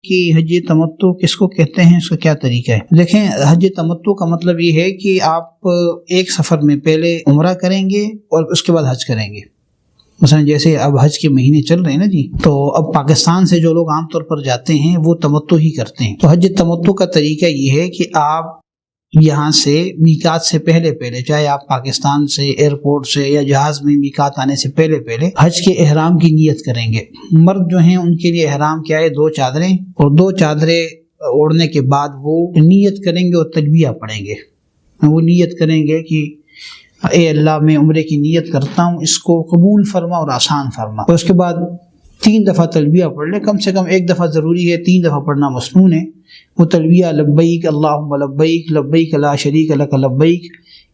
کہ حج تمتع کس کو کہتے ہیں، اس کا کیا طریقہ ہے؟ دیکھیں، حج تمتع کا مطلب یہ ہے کہ آپ ایک سفر میں پہلے عمرہ کریں گے اور اس کے بعد حج کریں گے۔ مثلا جیسے اب حج کے مہینے چل رہے ہیں نا جی، تو اب پاکستان سے جو لوگ عام طور پر جاتے ہیں وہ تمتع ہی کرتے ہیں۔ تو حج تمتع کا طریقہ یہ ہے کہ آپ یہاں سے میقات سے پہلے چاہے آپ پاکستان سے ایئرپورٹ سے یا جہاز میں میقات آنے سے پہلے حج کے احرام کی نیت کریں گے۔ مرد جو ہیں ان کے لیے احرام کیا ہے، 2 چادریں، اور 2 چادریں اوڑھنے کے بعد وہ نیت کریں گے اور تلبیہ پڑھیں گے۔ وہ نیت کریں گے کہ اے اللہ، میں عمرے کی نیت کرتا ہوں، اس کو قبول فرما اور آسان فرما۔ اور اس کے بعد 3 دفعہ تلبیہ پڑھ لیں، کم سے کم 1 دفعہ ضروری ہے، 3 دفعہ پڑھنا مسنون ہے۔ وہ تلبیہ لبیک اللہم لبیک لبیک لا شریک لک لبیک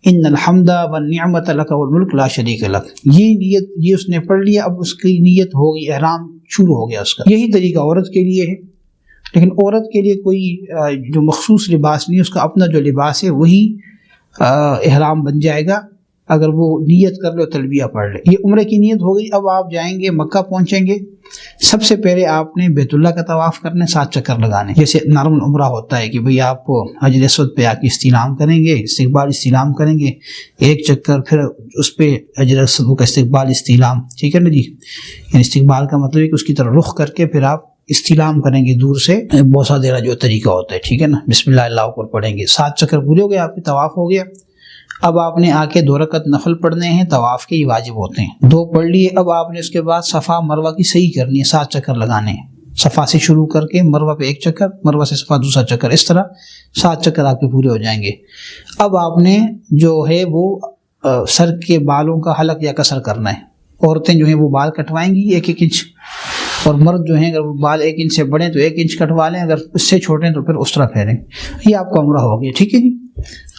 ان الحمد والنعمت لک والملک لا شریک لک، یہ اس نے پڑھ لیا، اب اس کی نیت ہوگی، احرام شروع ہو گیا اس کا۔ یہی طریقہ عورت کے لیے ہے، لیکن عورت کے لیے کوئی جو مخصوص لباس نہیں، اس کا اپنا جو لباس ہے وہی احرام بن جائے گا اگر وہ نیت کر لے اور تلبیہ پڑھ لے۔ یہ عمرے کی نیت ہو گئی۔ اب آپ جائیں گے، مکہ پہنچیں گے، سب سے پہلے آپ نے بیت اللہ کا طواف کرنے، 7 چکر لگانے۔ جیسے نارمل عمرہ ہوتا ہے کہ بھئی آپ حجر اسود پہ آ کے استلام کریں گے، استلام کریں گے 1 چکر، پھر اس پہ حجر اسود کا استلام، ٹھیک ہے نا جی۔ یعنی استقبال کا مطلب ہے کہ اس کی طرف رخ کر کے پھر آپ استلام کریں گے دور سے، بوسہ دینا جو طریقہ ہوتا ہے، ٹھیک ہے نا۔ بسم اللہ اللہ اکبر پڑھیں گے، 7 چکر پورے ہو گئے، آپ کے طواف ہو گیا۔ اب آپ نے آ کے 2 رکعت نفل پڑھنے ہیں، طواف کے یہ واجب ہوتے ہیں، 2 پڑھ لیے۔ اب آپ نے اس کے بعد صفا مروہ کی صحیح کرنی ہے، 7 چکر لگانے ہیں، صفا سے شروع کر کے مروہ پہ 1 چکر، مروہ سے صفا دوسرا چکر، اس طرح 7 چکر آپ کے پورے ہو جائیں گے۔ اب آپ نے جو ہے وہ سر کے بالوں کا حلق یا قصر کرنا ہے۔ عورتیں جو ہیں وہ بال کٹوائیں گی 1-1 انچ، اور مرد جو ہیں اگر وہ بال 1 انچ سے بڑے تو 1 انچ کٹوا لیں، اگر اس سے چھوٹے ہیں تو پھر اس طرح پھیریں۔ یہ آپ کا عمرہ ہو گیا، ٹھیک ہے جی۔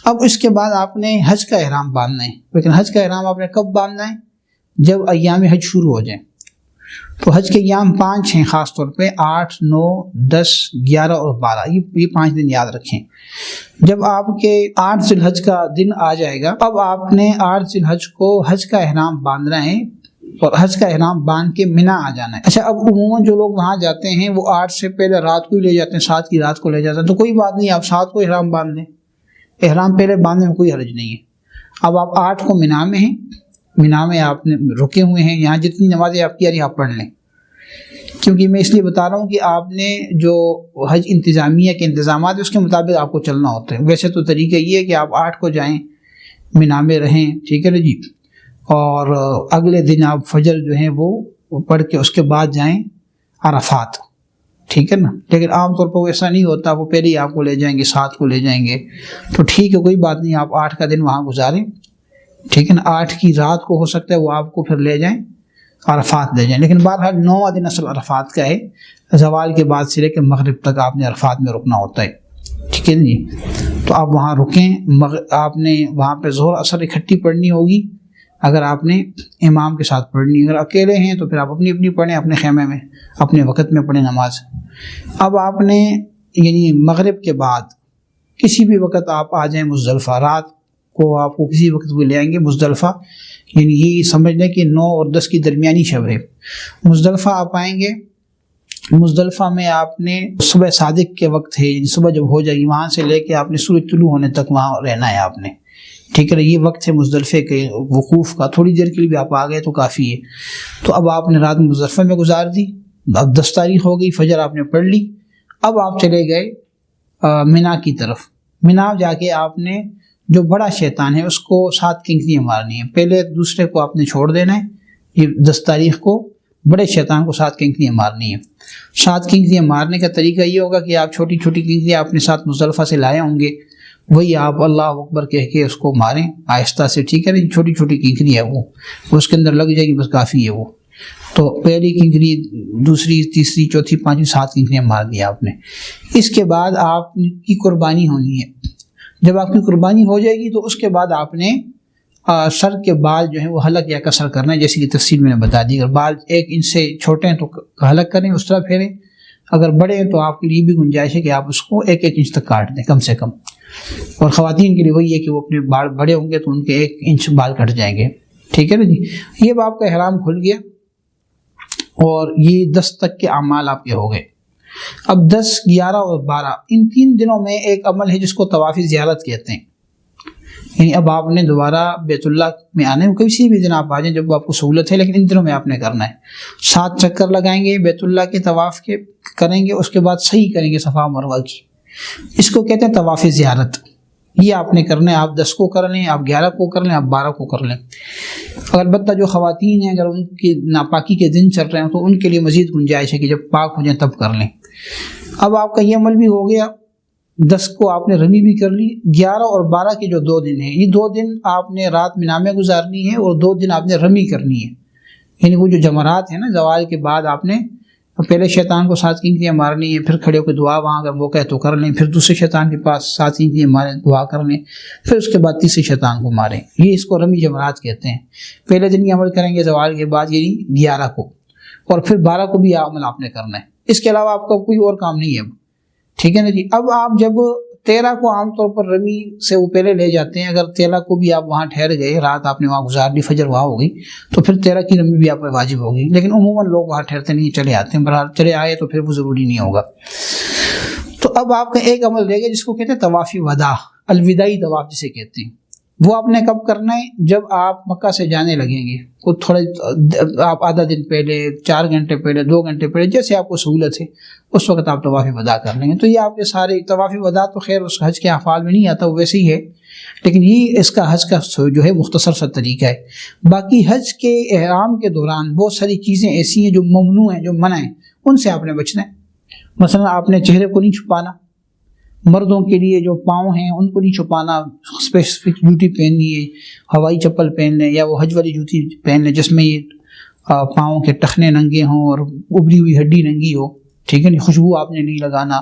اب اس کے بعد آپ نے حج کا احرام باندھنا ہے، لیکن حج کا احرام آپ نے کب باندھنا ہے؟ جب ایام حج شروع ہو جائیں۔ تو حج کے ایام 5 ہیں خاص طور پہ، 8، 9، 10، 11 اور 12، یہ 5 دن یاد رکھیں۔ جب آپ کے 8 ذی الحج کا دن آ جائے گا، اب آپ نے 8 ذی الحج کو حج کا احرام باندھنا ہے، اور حج کا احرام باندھ کے منی آ جانا ہے۔ اچھا، اب عموماً جو لوگ وہاں جاتے ہیں وہ 8 سے پہلے رات کو ہی لے جاتے ہیں، 7 کی رات کو لے جاتے ہیں، تو کوئی بات نہیں، آپ 7 کو احرام باندھ دیں، احرام پہلے باندھنے میں کوئی حرج نہیں ہے۔ اب آپ 8 کو منی میں ہیں، منی میں آپ نے رکے ہوئے ہیں، یہاں جتنی نمازیں آپ کی آپ پڑھ لیں، کیونکہ میں اس لیے بتا رہا ہوں کہ آپ نے جو حج انتظامیہ کے انتظامات اس کے مطابق آپ کو چلنا ہوتا ہے۔ ویسے تو طریقہ یہ ہے کہ آپ 8 کو جائیں، منی میں رہیں، ٹھیک ہے نا جی، اور اگلے دن آپ فجر جو ہیں وہ پڑھ کے اس کے بعد جائیں عرفات، ٹھیک ہے نا۔ لیکن عام طور پر ایسا نہیں ہوتا، وہ پہلے ہی آپ کو لے جائیں گے، 7 کو لے جائیں گے، تو ٹھیک ہے، کوئی بات نہیں، آپ 8 کا دن وہاں گزاریں، ٹھیک ہے نا۔ 8 کی رات کو ہو سکتا ہے وہ آپ کو پھر لے جائیں عرفات لے جائیں، لیکن بہرحال 9واں دن اصل عرفات کا ہے، زوال کے بعد سے لے کے مغرب تک آپ نے عرفات میں رکنا ہوتا ہے، ٹھیک ہے جی۔ تو آپ وہاں رکیں، آپ نے وہاں پہ ظہر عصر اکٹھی پڑھنی ہوگی، اگر آپ نے امام کے ساتھ پڑھنی، اگر اکیلے ہیں تو پھر آپ اپنی اپنی پڑھیں، اپنے خیمے میں اپنے وقت میں پڑھیں نماز۔ اب آپ نے یعنی مغرب کے بعد کسی بھی وقت آپ آ جائیں مزدلفہ، رات کو آپ کو کسی وقت بھی لے آئیں گے مزدلفہ، یعنی یہ سمجھ لیں کہ 9 اور 10 کی درمیانی شب ہے۔ مزدلفہ آپ آئیں گے، مزدلفہ میں آپ نے صبح صادق کے وقت ہے، یعنی صبح جب ہو جائے گی وہاں سے لے کے آپ نے سورج طلوع ہونے تک وہاں رہنا ہے آپ نے، ٹھیک ہے نا۔ یہ وقت ہے مزدلفے کے وقوف کا، تھوڑی دیر کے لیے بھی آپ آ گئے تو کافی ہے۔ تو اب آپ نے رات مزدلفہ میں گزار دی، اب 10 تاریخ ہو گئی، فجر آپ نے پڑھ لی، اب آپ چلے گئے منی کی طرف۔ منی جا کے آپ نے جو بڑا شیطان ہے اس کو 7 کنکریاں مارنی ہیں، پہلے دوسرے کو آپ نے چھوڑ دینا ہے، یہ 10 تاریخ کو بڑے شیطان کو 7 کنکریاں مارنی ہیں۔ 7 کنکریاں مارنے کا طریقہ یہ ہوگا کہ آپ چھوٹی چھوٹی کنکریاں اپنے ساتھ مزدلفہ سے لائے ہوں گے، وہی آپ اللہ اکبر کہہ کے اس کو ماریں آہستہ سے، ٹھیک ہے نا۔ چھوٹی چھوٹی کنکری ہے وہ اس کے اندر لگ جائے گی، بس کافی ہے وہ۔ تو پہلی کنکری، دوسری، تیسری، چوتھی، 5ویں، 7 کنکریاں مار دی آپ نے۔ اس کے بعد آپ کی قربانی ہونی ہے۔ جب آپ کی قربانی ہو جائے گی تو اس کے بعد آپ نے سر کے بال جو ہیں وہ حلق یا قصر کرنا ہے، جیسے کہ تفصیل میں نے بتا دی۔ اگر بال 1 انچ سے چھوٹے ہیں تو حلق کریں، اس طرح پھیریں، اگر بڑے ہیں تو آپ کے لیے بھی گنجائش ہے کہ آپ اس کو 1 انچ تک کاٹ دیں کم سے کم۔ اور خواتین کے لیے وہی ہے کہ وہ اپنے بال بڑے ہوں گے تو ان کے 1 انچ بال کٹ جائیں گے، ٹھیک ہے نا جی۔ یہ اب آپ کا احرام کھل گیا اور یہ 10 تک کے اعمال آپ کے ہو گئے۔ اب 10, 11 اور 12 ان 3 دنوں میں ایک عمل ہے جس کو طواف زیارت کہتے ہیں. یعنی اب آپ نے دوبارہ بیت اللہ میں آنے کو کسی بھی دن آپ آ جائیں جب آپ کو سہولت ہے، لیکن ان دنوں میں آپ نے کرنا ہے. 7 چکر لگائیں گے بیت اللہ کے طواف کے کریں گے، اس کے بعد صحیح کریں گے صفا مروہ کی. اس کو کہتے ہیں طواف زیارت. یہ آپ نے کرنا ہے. آپ 10 کو کر لیں، آپ 11 کو کر لیں، آپ 12 کو کر لیں. البتہ جو خواتین ہیں اگر ان کی ناپاکی کے دن چل رہے ہیں تو ان کے لیے مزید گنجائش ہے کہ جب پاک ہو جائیں تب کر لیں. اب آپ کا یہ عمل بھی ہو گیا. 10 کو آپ نے رمی بھی کر لی. 11 اور 12 کے جو 2 دن ہیں، یہ 2 دن آپ نے رات مینا میں گزارنی ہے اور 2 دن آپ نے رمی کرنی ہے. یعنی وہ جو جمرات ہیں نا، زوال کے بعد آپ نے پہلے شیطان کو 7 اینٹیں مارنی ہے، پھر کھڑے ہو کے دعا وہاں اگر وہ کہے تو کر لیں، پھر دوسرے شیطان کے پاس 7 اینٹیں ماریں، دعا کر لیں، پھر اس کے بعد تیسرے شیطان کو ماریں. یہ اس کو رمی جمرات کہتے ہیں. پہلے دن یہ عمل کریں گے زوال کے بعد، یعنی 11 کو، اور پھر 12 کو بھی عمل آپ نے کرنا ہے. اس کے علاوہ آپ کا کوئی اور کام نہیں ہے. ٹھیک ہے نا جی. اب آپ جب 13 کو عام طور پر رمی سے وہ پہلے لے جاتے ہیں. اگر 13 کو بھی آپ وہاں ٹھہر گئے، رات آپ نے وہاں گزار لی، فجر وہاں ہو گئی، تو پھر 13 کی رمی بھی آپ پر واجب ہوگی. لیکن عموماً لوگ وہاں ٹھہرتے نہیں، چلے آتے ہیں. بہرحال چلے آئے تو پھر وہ ضروری نہیں ہوگا. تو اب آپ کا ایک عمل رہ گیا جس کو کہتے ہیں طواف وداع، الوداعی طواف جسے کہتے ہیں. وہ آپ نے کب کرنا ہے؟ جب آپ مکہ سے جانے لگیں گے. کچھ تھوڑے آپ آدھا دن پہلے، 4 گھنٹے پہلے، 2 گھنٹے پہلے، جیسے آپ کو سہولت ہے اس وقت آپ طواف وداع کر لیں گے. تو یہ آپ کے سارے طواف وداع تو خیر اس حج کے افعال میں نہیں آتا، وہ ویسے ہی ہے، لیکن یہ اس کا حج کا جو ہے مختصر سا طریقہ ہے. باقی حج کے احرام کے دوران بہت ساری چیزیں ایسی ہیں جو ممنوع ہیں، جو منع ہیں، ان سے آپ نے بچنا ہے. مثلا آپ نے چہرے کو نہیں چھپانا. مردوں کے لیے جو پاؤں ہیں ان کو نہیں چھپانا. اسپیسیفک جوتی پہننی ہے، ہوائی چپل پہن لیں، یا وہ حج والی جوتی پہن لیں جس میں یہ پاؤں کے ٹخنے ننگے ہوں اور ابری ہوئی ہڈی ننگی ہو. ٹھیک ہے نا. خوشبو آپ نے نہیں لگانا،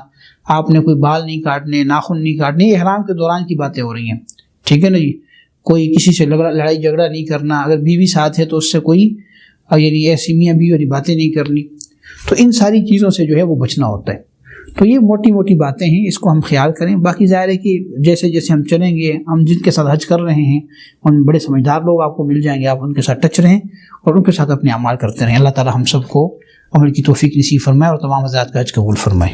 آپ نے کوئی بال نہیں کاٹنے، ناخن نہیں کاٹنے. یہ احرام کے دوران کی باتیں ہو رہی ہیں. ٹھیک ہے نا جی. کوئی کسی سے لڑائی جھگڑا نہیں کرنا. اگر بیوی ساتھ ہے تو اس سے کوئی یعنی ایسی میاں بیوی والی باتیں نہیں کرنی. تو ان ساری چیزوں سے جو ہے وہ بچنا ہوتا ہے. تو یہ موٹی موٹی باتیں ہیں، اس کو ہم خیال کریں. باقی ظاہر ہے کہ جیسے جیسے ہم چلیں گے، ہم جن کے ساتھ حج کر رہے ہیں ان بڑے سمجھدار لوگ آپ کو مل جائیں گے. آپ ان کے ساتھ ٹچ رہیں اور ان کے ساتھ اپنے اعمال کرتے رہیں. اللہ تعالی ہم سب کو عمل کی توفیق نصیب فرمائے اور تمام حضرات کا حج قبول فرمائے.